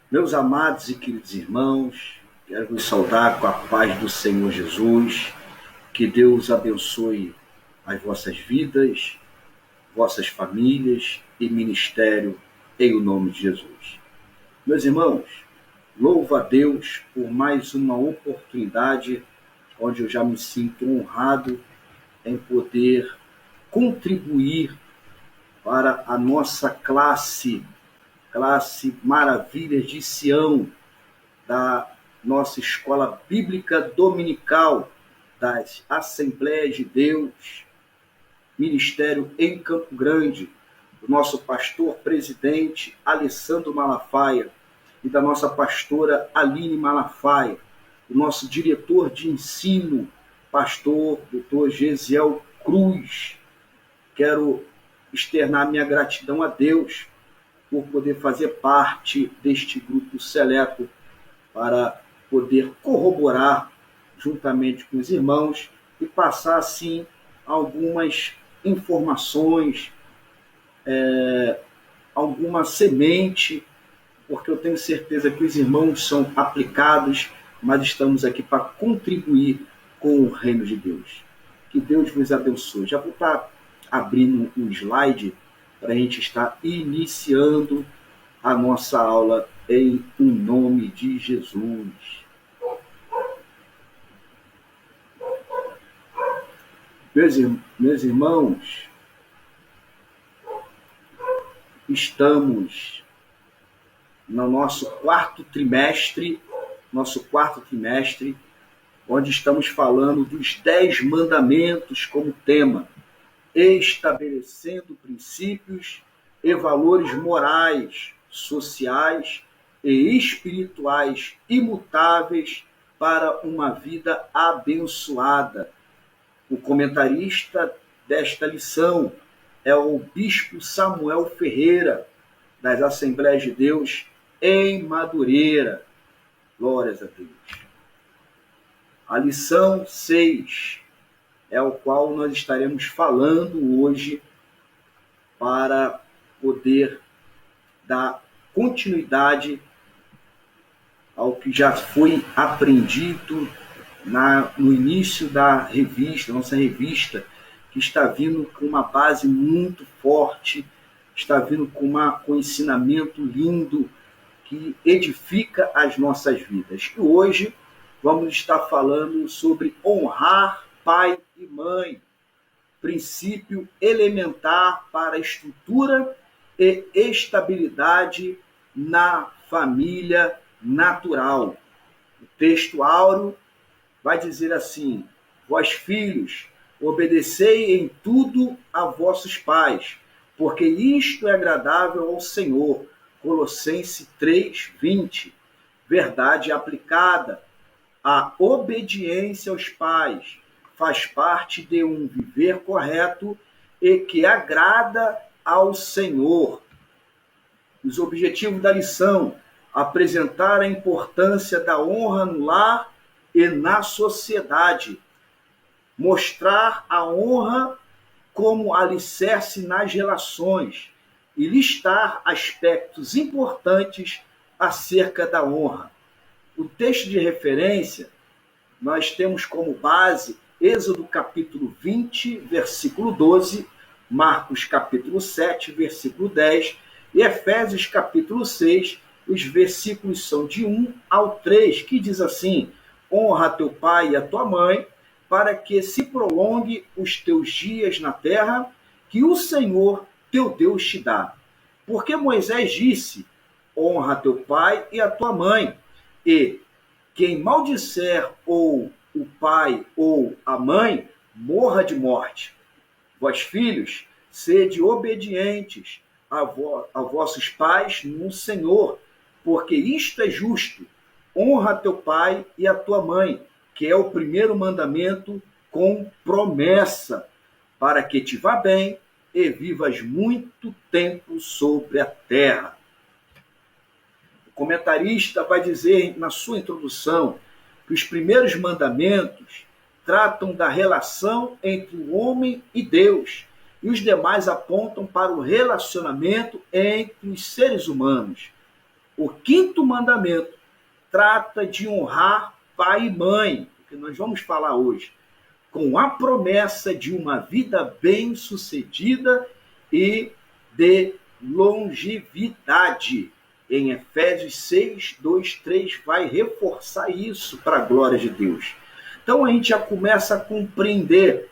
Meus amados e queridos irmãos, quero vos saudar com a paz do Senhor Jesus. Que Deus abençoe as vossas vidas, vossas famílias e ministério em o nome de Jesus. Meus irmãos, louvo a Deus por mais uma oportunidade onde eu já me sinto honrado em poder contribuir para a nossa classe Maravilhas de Sião, da nossa escola bíblica dominical das Assembleias de Deus, ministério em Campo Grande, do nosso pastor presidente Alessandro Malafaia e da nossa pastora Aline Malafaia, do nosso diretor de ensino, pastor Dr. Gesiel Cruz. Quero externar minha gratidão a Deus por poder fazer parte deste grupo seleto para poder corroborar juntamente com os irmãos e passar, assim, algumas informações, alguma semente, porque eu tenho certeza que os irmãos são aplicados, mas estamos aqui para contribuir com o reino de Deus. Que Deus vos abençoe. Já vou estar abrindo um slide para a gente estar iniciando a nossa aula em nome de Jesus. Meus irmãos, estamos no nosso quarto trimestre, onde estamos falando dos 10 mandamentos como tema, estabelecendo princípios e valores morais, sociais e espirituais imutáveis para uma vida abençoada. O comentarista desta lição é o bispo Samuel Ferreira, das Assembleias de Deus em Madureira. Glórias a Deus. A lição 6 é o qual nós estaremos falando hoje para poder dar continuidade ao que já foi aprendido no início da revista, nossa revista, que está vindo com uma base muito forte, está vindo com um ensinamento lindo que edifica as nossas vidas. E hoje vamos estar falando sobre honrar pai e mãe, princípio elementar para a estrutura e estabilidade na família natural. O texto áureo vai dizer assim: vós filhos, obedecei em tudo a vossos pais, porque isto é agradável ao Senhor. Colossenses 3:20. Verdade aplicada. A obediência aos pais faz parte de um viver correto e que agrada ao Senhor. Os objetivos da lição: apresentar a importância da honra no lar e na sociedade, mostrar a honra como alicerce nas relações e listar aspectos importantes acerca da honra. O texto de referência nós temos como base Êxodo capítulo 20, versículo 12, Marcos capítulo 7, versículo 10 e Efésios capítulo 6, os versículos são de 1 ao 3, que diz assim: honra teu pai e a tua mãe, para que se prolongue os teus dias na terra, que o Senhor teu Deus te dá. Porque Moisés disse: honra teu pai e a tua mãe, e quem maldisser ou o pai ou a mãe, morra de morte. Vós, filhos, sede obedientes a vossos pais no Senhor, porque isto é justo. Honra teu pai e a tua mãe, que é o primeiro mandamento com promessa, para que te vá bem e vivas muito tempo sobre a terra. O comentarista vai dizer na sua introdução que os primeiros mandamentos tratam da relação entre o homem e Deus, e os demais apontam para o relacionamento entre os seres humanos. O quinto mandamento trata de honrar pai e mãe, que nós vamos falar hoje, com a promessa de uma vida bem-sucedida e de longevidade. Em Efésios 6, 2, 3, vai reforçar isso para a glória de Deus. Então a gente já começa a compreender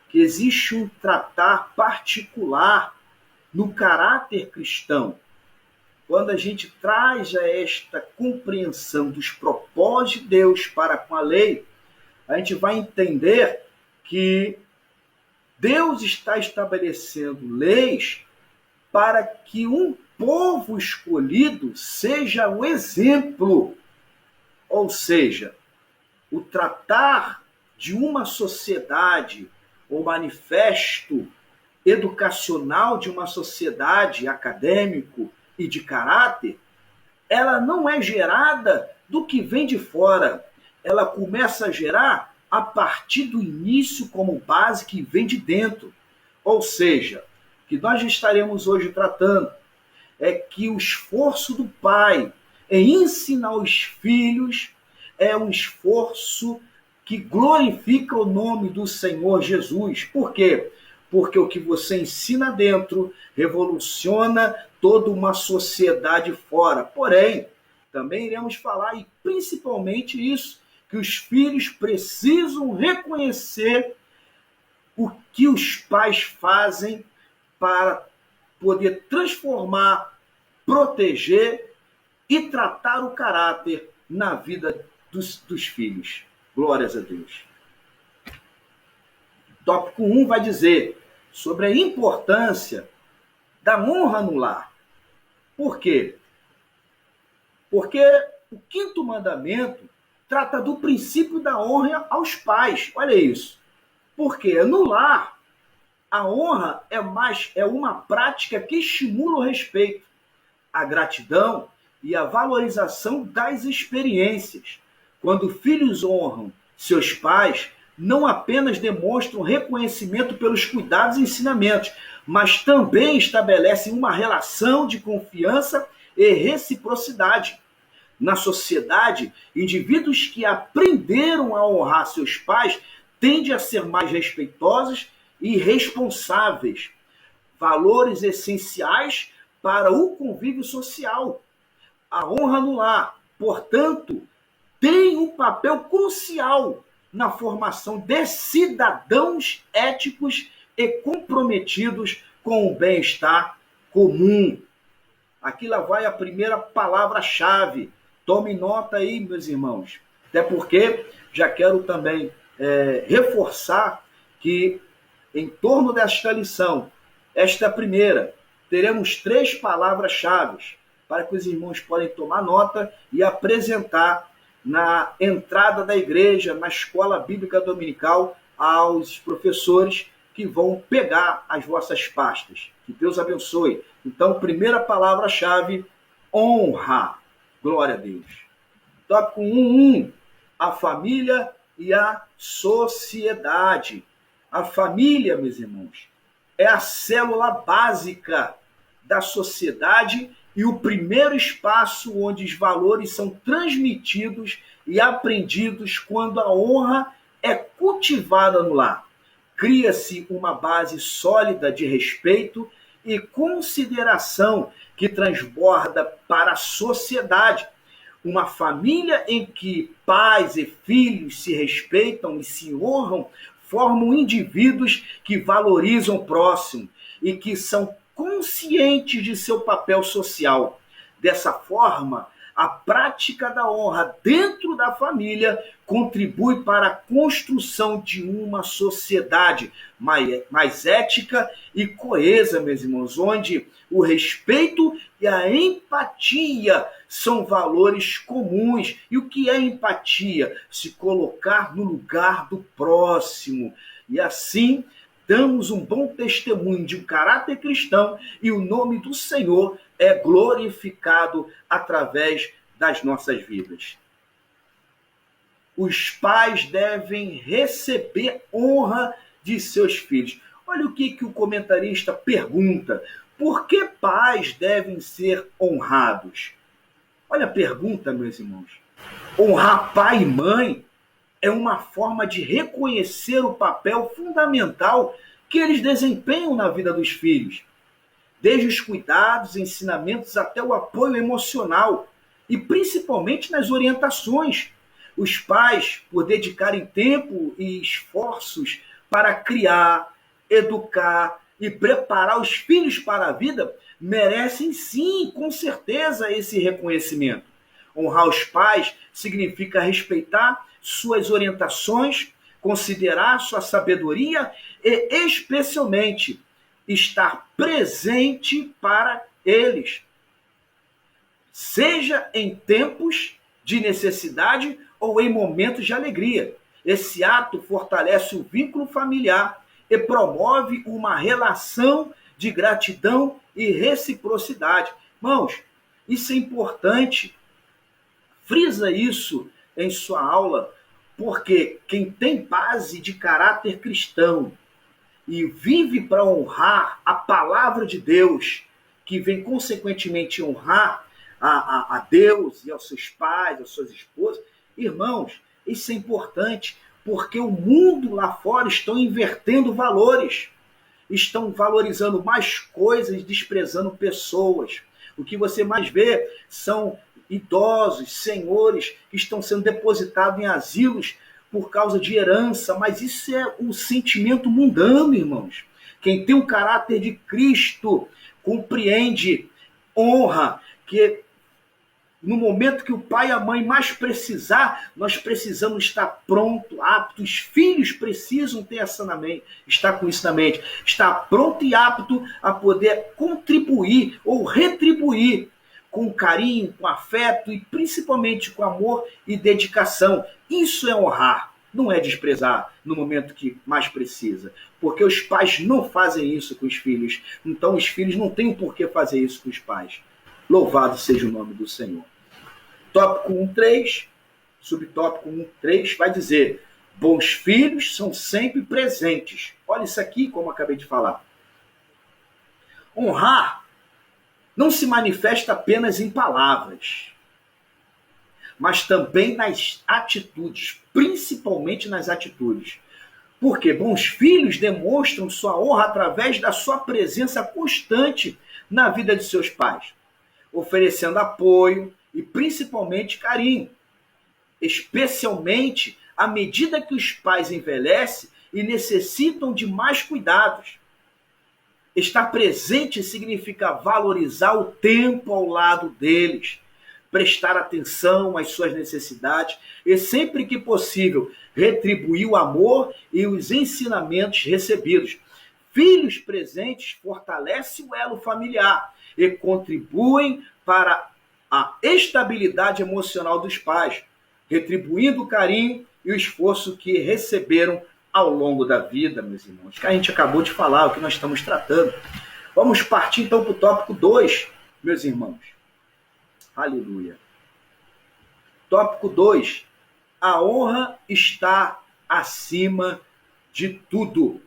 que existe um tratar particular no caráter cristão. Quando a gente traz a esta compreensão dos propósitos de Deus para com a lei, a gente vai entender que Deus está estabelecendo leis para que um povo escolhido seja o exemplo. Ou seja, o tratar de uma sociedade, o manifesto educacional de uma sociedade acadêmico e de caráter, ela não é gerada do que vem de fora. Ela começa a gerar a partir do início como base que vem de dentro. Ou seja, o que nós estaremos hoje tratando é que o esforço do pai em ensinar os filhos é um esforço que glorifica o nome do Senhor Jesus. Por quê? Porque o que você ensina dentro revoluciona toda uma sociedade fora. Porém, também iremos falar, e principalmente isso, que os filhos precisam reconhecer o que os pais fazem para poder transformar, proteger e tratar o caráter na vida dos filhos. Glórias a Deus. Tópico 1 vai dizer sobre a importância da honra no lar. Por quê? Porque o quinto mandamento trata do princípio da honra aos pais. Olha isso. Porque no lar, a honra é uma prática que estimula o respeito, a gratidão e a valorização das experiências. Quando filhos honram seus pais, não apenas demonstram reconhecimento pelos cuidados e ensinamentos, mas também estabelecem uma relação de confiança e reciprocidade. Na sociedade, indivíduos que aprenderam a honrar seus pais tendem a ser mais respeitosos e responsáveis, valores essenciais para o convívio social. A honra no lar, portanto, tem um papel crucial na formação de cidadãos éticos e comprometidos com o bem-estar comum. Aqui lá vai a primeira palavra-chave. Tome nota aí, meus irmãos. Até porque já quero também reforçar que em torno desta lição, esta primeira, teremos 3 palavras-chave para que os irmãos podem tomar nota e apresentar na entrada da igreja, na escola bíblica dominical, aos professores que vão pegar as vossas pastas. Que Deus abençoe. Então, primeira palavra-chave, honra. Glória a Deus. Tópico 1.1. A família e a sociedade. A família, meus irmãos, é a célula básica da sociedade e o primeiro espaço onde os valores são transmitidos e aprendidos quando a honra é cultivada no lar. Cria-se uma base sólida de respeito e consideração que transborda para a sociedade. Uma família em que pais e filhos se respeitam e se honram formam indivíduos que valorizam o próximo e que são conscientes de seu papel social. Dessa forma, a prática da honra dentro da família contribui para a construção de uma sociedade mais ética e coesa, meus irmãos, onde o respeito e a empatia são valores comuns. E o que é empatia? Se colocar no lugar do próximo. E assim, damos um bom testemunho de um caráter cristão e o nome do Senhor é glorificado através das nossas vidas. Os pais devem receber honra de seus filhos. Olha o que o comentarista pergunta. Por que pais devem ser honrados? Olha a pergunta, meus irmãos. Honrar pai e mãe é uma forma de reconhecer o papel fundamental que eles desempenham na vida dos filhos, desde os cuidados, ensinamentos até o apoio emocional e principalmente nas orientações. Os pais, por dedicarem tempo e esforços para criar, educar e preparar os filhos para a vida, merecem sim, com certeza, esse reconhecimento. Honrar os pais significa respeitar suas orientações, considerar sua sabedoria e, especialmente, estar presente para eles, seja em tempos de necessidade ou em momentos de alegria. Esse ato fortalece o vínculo familiar e promove uma relação de gratidão e reciprocidade. Irmãos, isso é importante. Frisa isso em sua aula, porque quem tem base de caráter cristão e vive para honrar a palavra de Deus, que vem consequentemente honrar a Deus e aos seus pais, às suas esposas, irmãos, isso é importante, porque o mundo lá fora estão invertendo valores, estão valorizando mais coisas, desprezando pessoas. O que você mais vê são idosos, senhores, que estão sendo depositados em asilos por causa de herança, mas isso é um sentimento mundano, irmãos. Quem tem o caráter de Cristo compreende, honra, que no momento que o pai e a mãe mais precisar, nós precisamos estar pronto, apto. Os filhos precisam ter estar com isso na mente, estar pronto e apto a poder contribuir ou retribuir com carinho, com afeto e principalmente com amor e dedicação. Isso é honrar, não é desprezar no momento que mais precisa. Porque os pais não fazem isso com os filhos. Então os filhos não têm por que fazer isso com os pais. Louvado seja o nome do Senhor. Tópico 1.3, subtópico 1.3 vai dizer: bons filhos são sempre presentes. Olha isso aqui, como acabei de falar. Honrar não se manifesta apenas em palavras, mas também nas atitudes, principalmente nas atitudes. Porque bons filhos demonstram sua honra através da sua presença constante na vida de seus pais, oferecendo apoio e principalmente carinho, especialmente à medida que os pais envelhecem e necessitam de mais cuidados. Estar presente significa valorizar o tempo ao lado deles, prestar atenção às suas necessidades e, sempre que possível, retribuir o amor e os ensinamentos recebidos. Filhos presentes fortalecem o elo familiar e contribuem para a estabilidade emocional dos pais, retribuindo o carinho e o esforço que receberam ao longo da vida, meus irmãos. Que a gente acabou de falar, o que nós estamos tratando. Vamos partir então para o tópico 2, meus irmãos. Aleluia. Tópico 2. A honra está acima de tudo.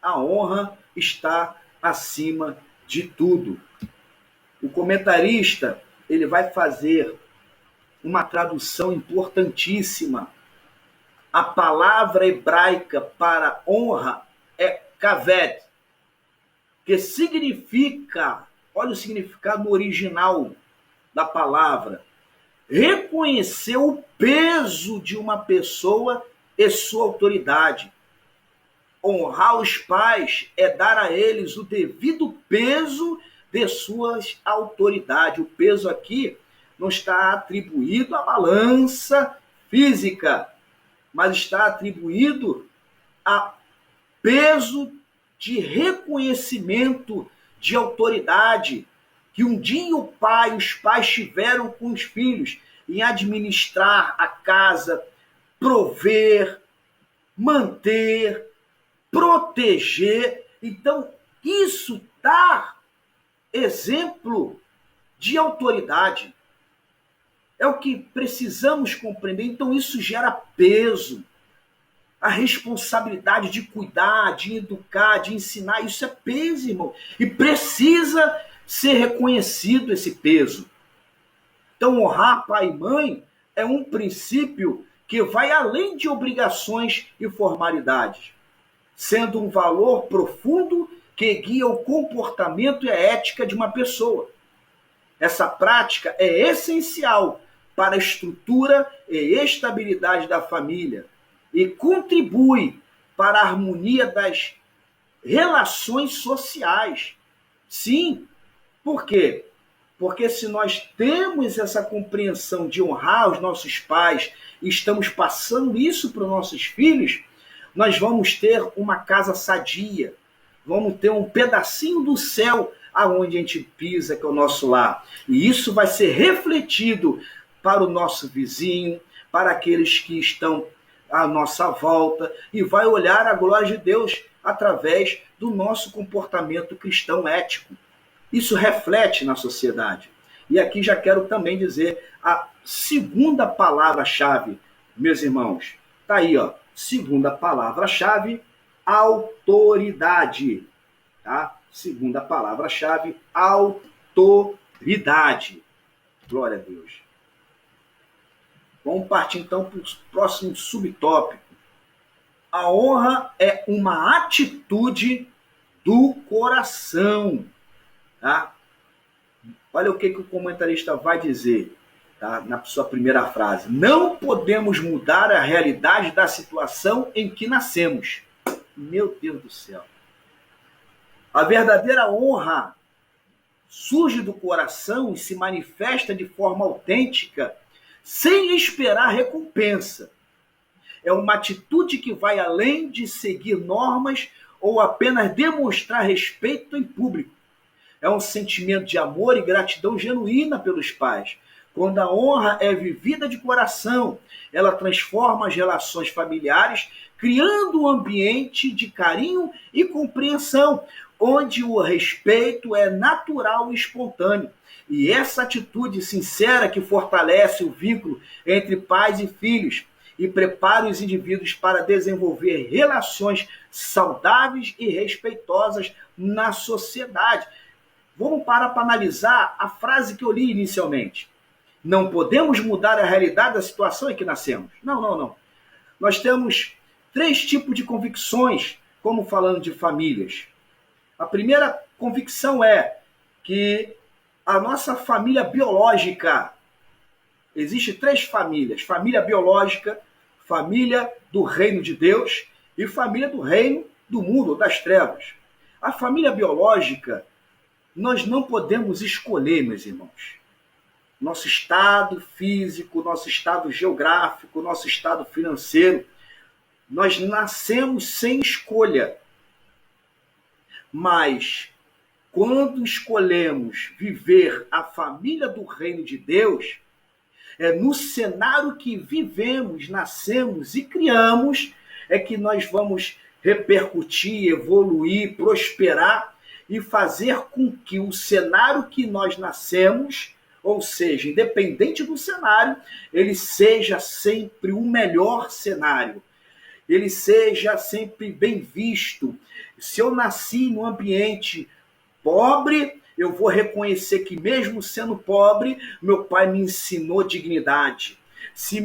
A honra está acima de tudo. O comentarista, ele vai fazer uma tradução importantíssima. A palavra hebraica para honra é kaved, que significa, olha o significado original da palavra, reconhecer o peso de uma pessoa e sua autoridade. Honrar os pais é dar a eles o devido peso de suas autoridades. O peso aqui não está atribuído à balança física, mas está atribuído a peso de reconhecimento de autoridade que um dia os pais tiveram com os filhos em administrar a casa, prover, manter, proteger. Então, isso dá exemplo de autoridade. É o que precisamos compreender. Então, isso gera peso. A responsabilidade de cuidar, de educar, de ensinar, isso é peso, irmão. E precisa ser reconhecido esse peso. Então, honrar pai e mãe é um princípio que vai além de obrigações e formalidades, sendo um valor profundo que guia o comportamento e a ética de uma pessoa. Essa prática é essencial para a estrutura e estabilidade da família e contribui para a harmonia das relações sociais. Sim, por quê? Porque se nós temos essa compreensão de honrar os nossos pais e estamos passando isso para os nossos filhos, nós vamos ter uma casa sadia, vamos ter um pedacinho do céu aonde a gente pisa, que é o nosso lar. E isso vai ser refletido para o nosso vizinho, para aqueles que estão à nossa volta, e vai olhar a glória de Deus através do nosso comportamento cristão ético. Isso reflete na sociedade. E aqui já quero também dizer a segunda palavra-chave, meus irmãos. Está aí, ó. Segunda palavra-chave, autoridade. Tá? Segunda palavra-chave, autoridade. Glória a Deus. Vamos partir então para o próximo subtópico. A honra é uma atitude do coração. Tá? Olha o que o comentarista vai dizer, tá? Na sua primeira frase. Não podemos mudar a realidade da situação em que nascemos. Meu Deus do céu. A verdadeira honra surge do coração e se manifesta de forma autêntica, sem esperar recompensa. É uma atitude que vai além de seguir normas ou apenas demonstrar respeito em público. É um sentimento de amor e gratidão genuína pelos pais. Quando a honra é vivida de coração, ela transforma as relações familiares, criando um ambiente de carinho e compreensão, onde o respeito é natural e espontâneo. E essa atitude sincera que fortalece o vínculo entre pais e filhos e prepara os indivíduos para desenvolver relações saudáveis e respeitosas na sociedade. Vamos parar para analisar a frase que eu li inicialmente. Não podemos mudar a realidade da situação em que nascemos. Não. Nós temos 3 tipos de convicções, como falando de famílias. A primeira convicção é que a nossa família biológica, existe 3 famílias: família biológica, família do reino de Deus e família do reino do mundo, das trevas. A família biológica, nós não podemos escolher, meus irmãos. Nosso estado físico, nosso estado geográfico, nosso estado financeiro, nós nascemos sem escolha. Mas, quando escolhemos viver a família do reino de Deus, é no cenário que vivemos, nascemos e criamos, é que nós vamos repercutir, evoluir, prosperar e fazer com que o cenário que nós nascemos, ou seja, independente do cenário, ele seja sempre o melhor cenário. Ele seja sempre bem visto. Se eu nasci num ambiente pobre, eu vou reconhecer que mesmo sendo pobre, meu pai me ensinou dignidade. Se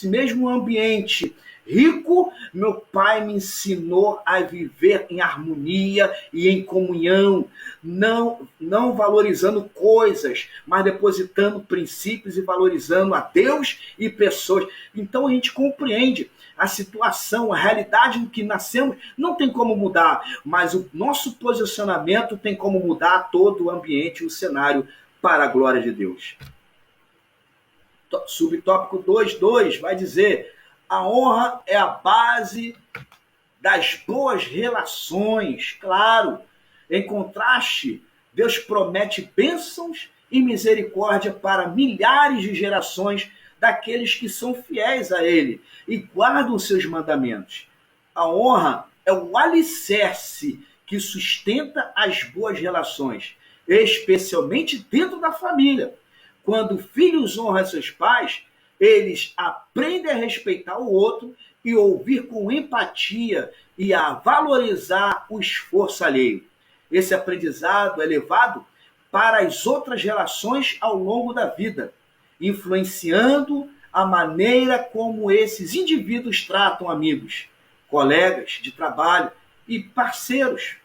mesmo no ambiente rico, meu pai me ensinou a viver em harmonia e em comunhão, não valorizando coisas, mas depositando princípios e valorizando a Deus e pessoas. Então a gente compreende a situação, a realidade em que nascemos não tem como mudar, mas o nosso posicionamento tem como mudar todo o ambiente, o cenário, para a glória de Deus. Subtópico 2.2 vai dizer: a honra é a base das boas relações. Claro, em contraste, Deus promete bênçãos e misericórdia para milhares de gerações daqueles que são fiéis a Ele e guardam os seus mandamentos. A honra é o alicerce que sustenta as boas relações, especialmente dentro da família. Quando filhos honram seus pais, eles aprendem a respeitar o outro e ouvir com empatia e a valorizar o esforço alheio. Esse aprendizado é levado para as outras relações ao longo da vida, influenciando a maneira como esses indivíduos tratam amigos, colegas de trabalho e parceiros.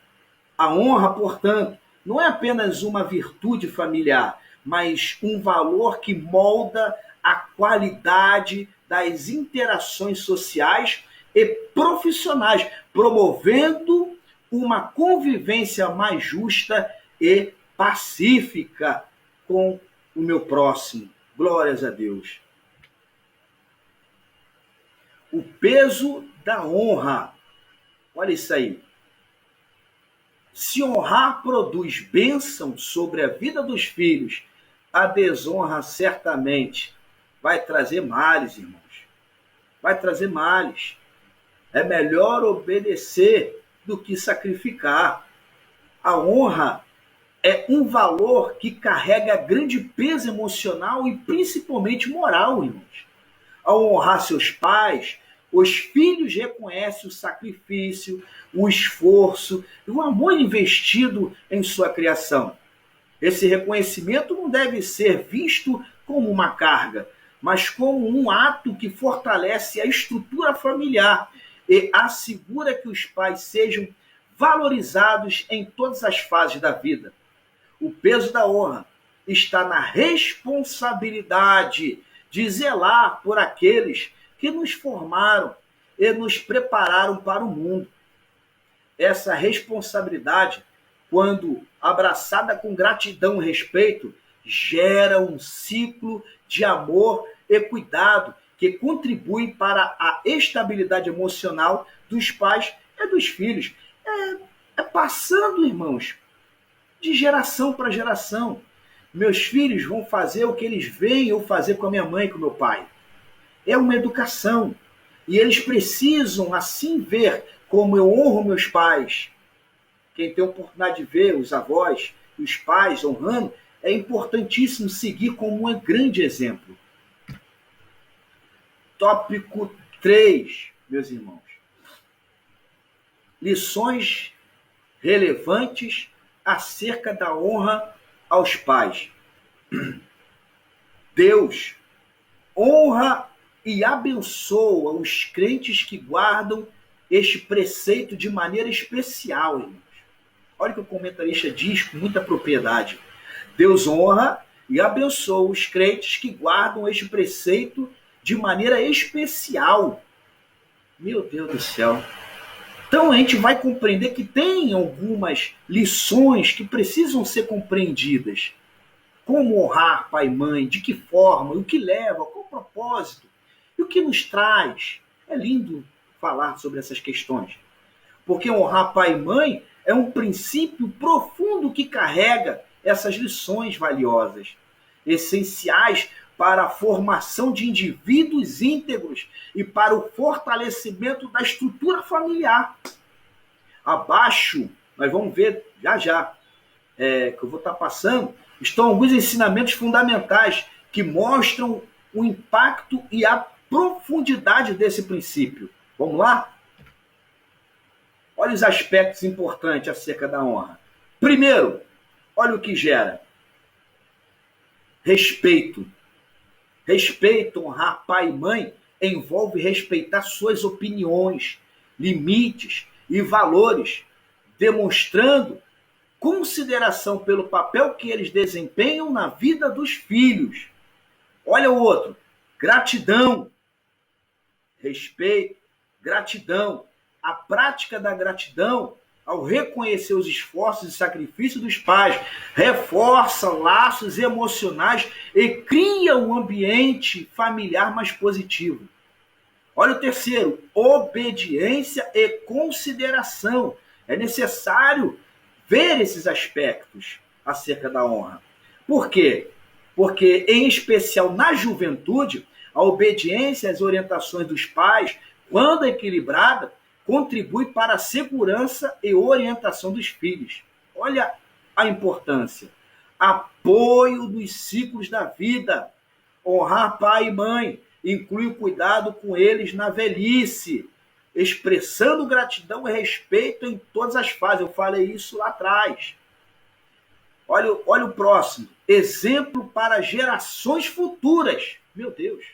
A honra, portanto, não é apenas uma virtude familiar, mas um valor que molda a qualidade das interações sociais e profissionais, promovendo uma convivência mais justa e pacífica com o meu próximo. Glórias a Deus. O peso da honra. Olha isso aí. Se honrar produz bênção sobre a vida dos filhos, a desonra certamente vai trazer males, irmãos. Vai trazer males. É melhor obedecer do que sacrificar. A honra é um valor que carrega grande peso emocional e principalmente moral, irmãos. Ao honrar seus pais, os filhos reconhecem o sacrifício, o esforço e o amor investido em sua criação. Esse reconhecimento não deve ser visto como uma carga, mas como um ato que fortalece a estrutura familiar e assegura que os pais sejam valorizados em todas as fases da vida. O peso da honra está na responsabilidade de zelar por aqueles que nos formaram e nos prepararam para o mundo. Essa responsabilidade, quando abraçada com gratidão e respeito, gera um ciclo de amor e cuidado que contribui para a estabilidade emocional dos pais e dos filhos. É passando, irmãos, de geração para geração. Meus filhos vão fazer o que eles veem eu fazer com a minha mãe e com o meu pai. É uma educação. E eles precisam assim ver como eu honro meus pais. Quem tem a oportunidade de ver os avós e os pais honrando, é importantíssimo seguir como um grande exemplo. Tópico 3, meus irmãos. Lições relevantes acerca da honra aos pais. Deus honra e abençoa os crentes que guardam este preceito de maneira especial, irmãos. Olha o que o comentarista diz com muita propriedade. Deus honra e abençoa os crentes que guardam este preceito de maneira especial. Meu Deus do céu. Então a gente vai compreender que tem algumas lições que precisam ser compreendidas. Como honrar pai e mãe, de que forma, o que leva, qual o propósito, e o que nos traz. É lindo falar sobre essas questões. Porque honrar pai e mãe é um princípio profundo que carrega essas lições valiosas, essenciais para a formação de indivíduos íntegros e para o fortalecimento da estrutura familiar. Abaixo, nós vamos ver já, que eu vou estar passando, estão alguns ensinamentos fundamentais que mostram o impacto e a profundidade desse princípio. Vamos lá? Olha os aspectos importantes acerca da honra. Primeiro, olha o que gera. Respeito. Respeito, honrar pai e mãe, envolve respeitar suas opiniões, limites e valores, demonstrando consideração pelo papel que eles desempenham na vida dos filhos. Olha o outro. Gratidão. Respeito, gratidão. A prática da gratidão, ao reconhecer os esforços e sacrifícios dos pais, reforça laços emocionais e cria um ambiente familiar mais positivo. Olha o terceiro, obediência e consideração. É necessário ver esses aspectos acerca da honra. Por quê? Porque, em especial na juventude, a obediência às orientações dos pais, quando equilibrada, contribui para a segurança e orientação dos filhos. Olha a importância. Apoio dos ciclos da vida. Honrar pai e mãe inclui o cuidado com eles na velhice, expressando gratidão e respeito em todas as fases. Eu falei isso lá atrás. Olha o próximo. Exemplo para gerações futuras. Meu Deus.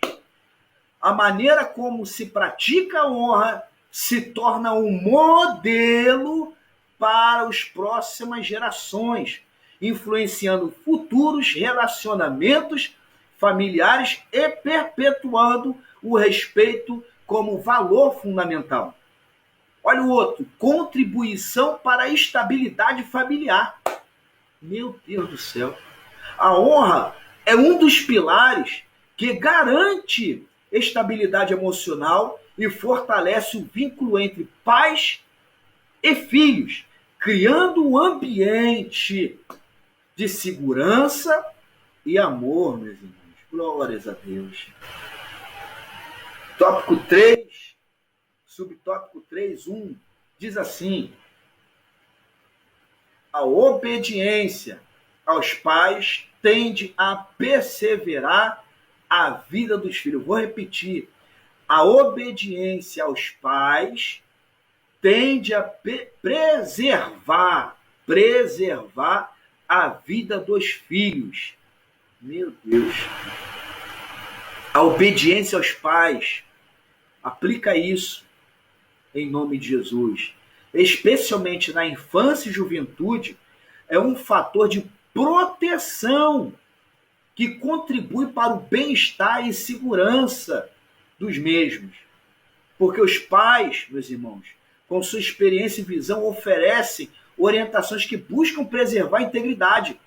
A maneira como se pratica a honra se torna um modelo para as próximas gerações, influenciando futuros relacionamentos familiares e perpetuando o respeito como valor fundamental. Olha o outro, contribuição para a estabilidade familiar. Meu Deus do céu. A honra é um dos pilares que garante estabilidade emocional e fortalece o vínculo entre pais e filhos, criando um ambiente de segurança e amor, meus irmãos. Glórias a Deus. Tópico 3, subtópico 3.1, diz assim: a obediência aos pais tende a perseverar a vida dos filhos. Vou repetir. A obediência aos pais tende a preservar a vida dos filhos. Meu Deus. A obediência aos pais, aplica isso em nome de Jesus. Especialmente na infância e juventude, é um fator de proteção que contribui para o bem-estar e segurança dos mesmos. Porque os pais, meus irmãos, com sua experiência e visão, oferecem orientações que buscam preservar a integridade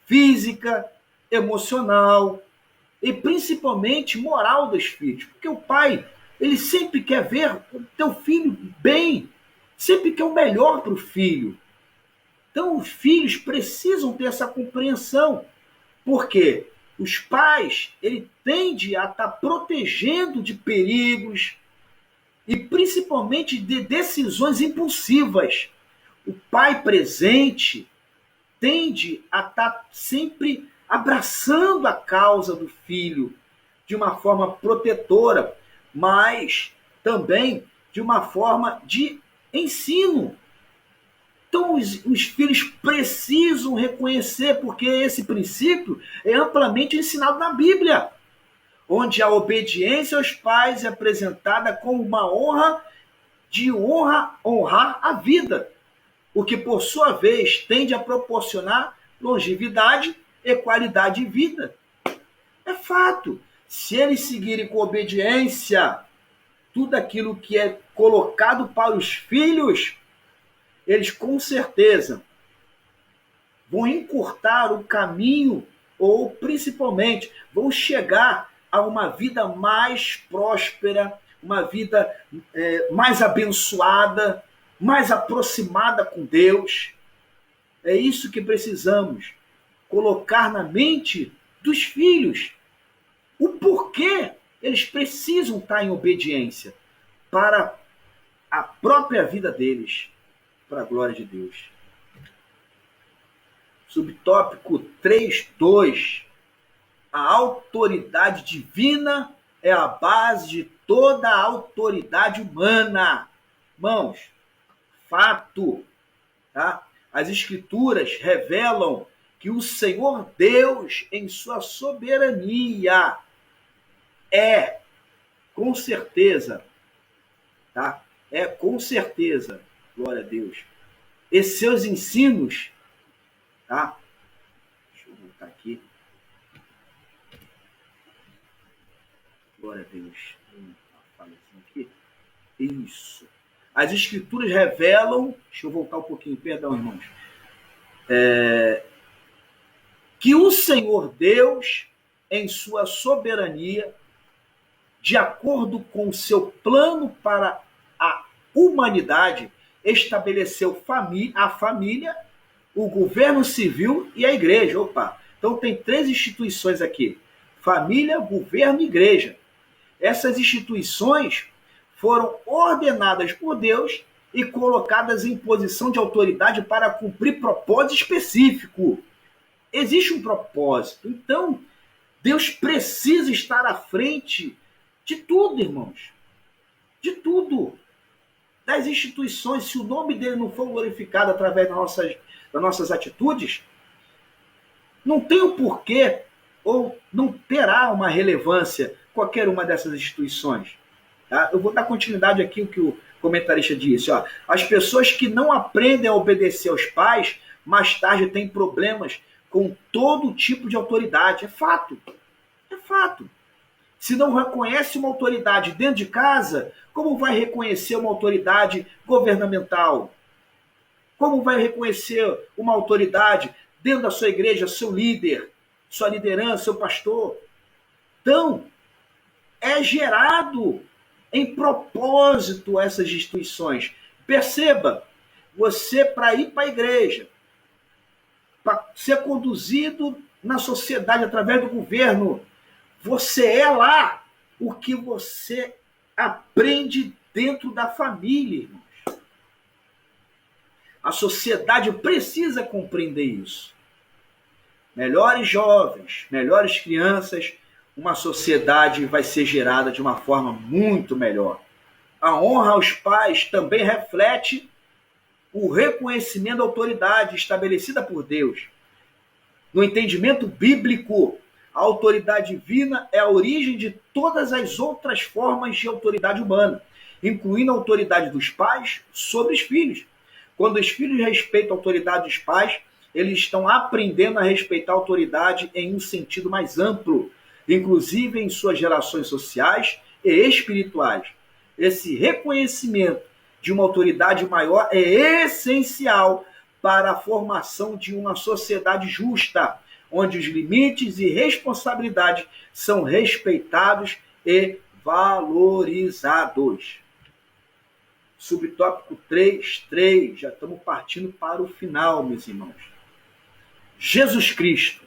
física, emocional e principalmente moral dos filhos. Porque o pai, ele sempre quer ver o teu filho bem, sempre quer o melhor para o filho. Então os filhos precisam ter essa compreensão. Porque os pais, ele tende a estar protegendo de perigos e principalmente de decisões impulsivas. O pai presente tende a estar sempre abraçando a causa do filho de uma forma protetora, mas também de uma forma de ensino. Então, os filhos precisam reconhecer, porque esse princípio é amplamente ensinado na Bíblia, onde a obediência aos pais é apresentada como uma honrar a vida, o que, por sua vez, tende a proporcionar longevidade e qualidade de vida. É fato. Se eles seguirem com obediência tudo aquilo que é colocado para os filhos, eles com certeza vão encurtar o caminho ou, principalmente, vão chegar a uma vida mais próspera, uma vida mais abençoada, mais aproximada com Deus. É isso que precisamos colocar na mente dos filhos. O porquê eles precisam estar em obediência para a própria vida deles, para a glória de Deus. Subtópico 3.2. A autoridade divina é a base de toda a autoridade humana. Irmãos, fato, tá? As Escrituras revelam que o Senhor Deus, em sua soberania, é, com certeza, tá? É, com certeza, glória a Deus, e seus ensinos, tá? Deixa eu voltar aqui. Glória a Deus. Aqui. Isso. As Escrituras revelam, deixa eu voltar um pouquinho, perdão, irmãos, que o Senhor Deus, em sua soberania, de acordo com o seu plano para a humanidade, estabeleceu a família, o governo civil e a igreja. Opa! Então tem 3 instituições aqui: família, governo e igreja. Essas instituições foram ordenadas por Deus e colocadas em posição de autoridade para cumprir propósito específico. Existe um propósito. Então, Deus precisa estar à frente de tudo, irmãos. De tudo. Das instituições. Se o nome dele não for glorificado através das nossas atitudes, Não tem o porquê ou não terá uma relevância qualquer uma dessas instituições. Tá? Eu vou dar continuidade aqui ao que o comentarista disse. Ó. As pessoas que não aprendem a obedecer aos pais, mais tarde têm problemas com todo tipo de autoridade. É fato. É fato. Se não reconhece uma autoridade dentro de casa, como vai reconhecer uma autoridade governamental? Como vai reconhecer uma autoridade dentro da sua igreja, seu líder, sua liderança, seu pastor? Então, é gerado em propósito essas instituições. Perceba, você para ir para a igreja, para ser conduzido na sociedade através do governo, você é lá o que você aprende dentro da família, irmãos. A sociedade precisa compreender isso. Melhores jovens, melhores crianças, uma sociedade vai ser gerada de uma forma muito melhor. A honra aos pais também reflete o reconhecimento da autoridade estabelecida por Deus. No entendimento bíblico, a autoridade divina é a origem de todas as outras formas de autoridade humana, incluindo a autoridade dos pais sobre os filhos. Quando os filhos respeitam a autoridade dos pais, eles estão aprendendo a respeitar a autoridade em um sentido mais amplo, inclusive em suas relações sociais e espirituais. Esse reconhecimento de uma autoridade maior é essencial para a formação de uma sociedade justa, onde os limites e responsabilidades são respeitados e valorizados. Subtópico 3.3, já estamos partindo para o final, meus irmãos. Jesus Cristo,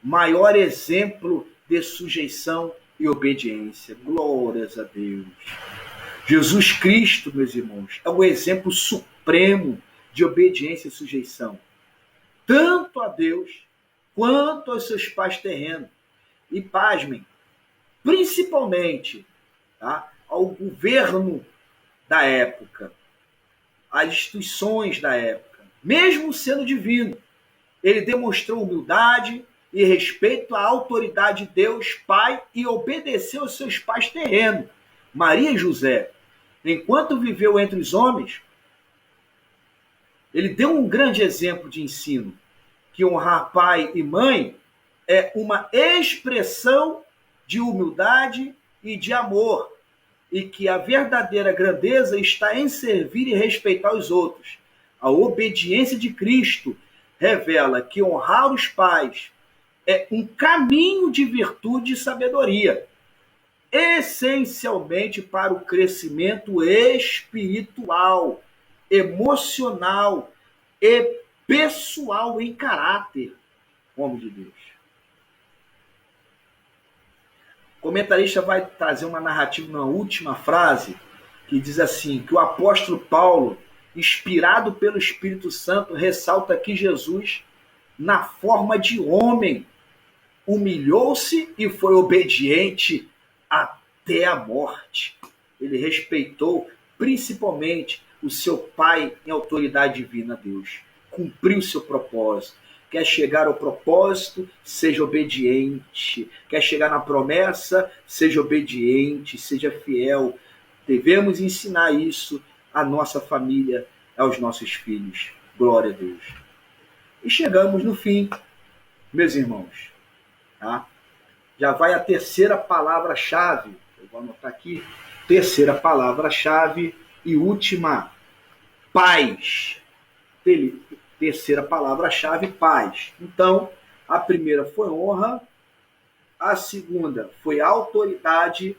maior exemplo de sujeição e obediência. Glórias a Deus. Jesus Cristo, meus irmãos, é o exemplo supremo de obediência e sujeição, tanto a Deus quanto aos seus pais terrenos. E pasmem, principalmente, tá, ao governo da época, às instituições da época. Mesmo sendo divino, ele demonstrou humildade e respeito à autoridade de Deus Pai e obedeceu aos seus pais terrenos, Maria e José. Enquanto viveu entre os homens, ele deu um grande exemplo de ensino, que honrar pai e mãe é uma expressão de humildade e de amor, e que a verdadeira grandeza está em servir e respeitar os outros. A obediência de Cristo revela que honrar os pais é um caminho de virtude e sabedoria, essencialmente para o crescimento espiritual, emocional e pessoal em caráter, homem de Deus. O comentarista vai trazer uma narrativa na última frase, que diz assim, que o apóstolo Paulo, inspirado pelo Espírito Santo, ressalta que Jesus, na forma de homem, humilhou-se e foi obediente até a morte. Ele respeitou principalmente o seu pai em autoridade divina, Deus. Cumpriu seu propósito. Quer chegar ao propósito, seja obediente. Quer chegar na promessa, seja obediente, seja fiel. Devemos ensinar isso à nossa família, aos nossos filhos. Glória a Deus. E chegamos no fim, meus irmãos. Tá? Já vai a terceira palavra-chave. Eu vou anotar aqui. Terceira palavra-chave e última. Paz. Terceira palavra-chave, paz. Então, a primeira foi honra, a segunda foi autoridade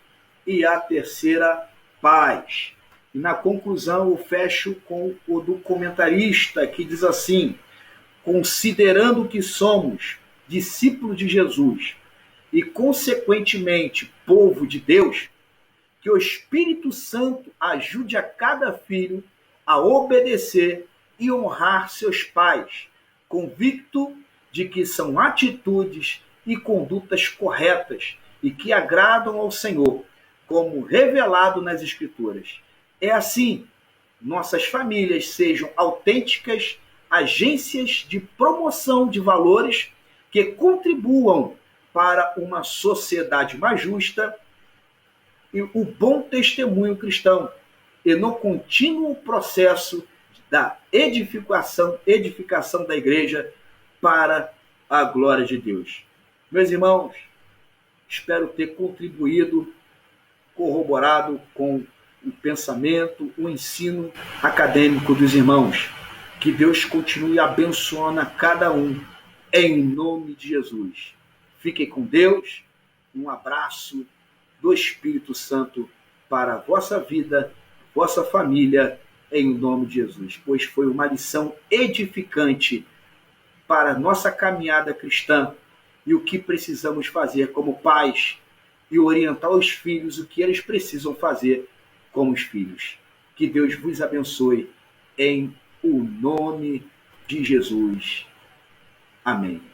e a terceira, paz. E na conclusão eu fecho com o do comentarista, que diz assim, considerando que somos discípulos de Jesus e, consequentemente, povo de Deus, que o Espírito Santo ajude a cada filho a obedecer e honrar seus pais, convicto de que são atitudes e condutas corretas e que agradam ao Senhor, como revelado nas Escrituras. É assim, nossas famílias sejam autênticas agências de promoção de valores que contribuam para uma sociedade mais justa e o bom testemunho cristão, e no contínuo processo da edificação da igreja para a glória de Deus. Meus irmãos, espero ter contribuído, corroborado com o pensamento, o ensino acadêmico dos irmãos. Que Deus continue abençoando a cada um, em nome de Jesus. Fiquem com Deus, um abraço do Espírito Santo para a vossa vida, vossa família, em nome de Jesus, pois foi uma lição edificante para a nossa caminhada cristã e o que precisamos fazer como pais e orientar os filhos o que eles precisam fazer como os filhos. Que Deus vos abençoe em o nome de Jesus. Amém.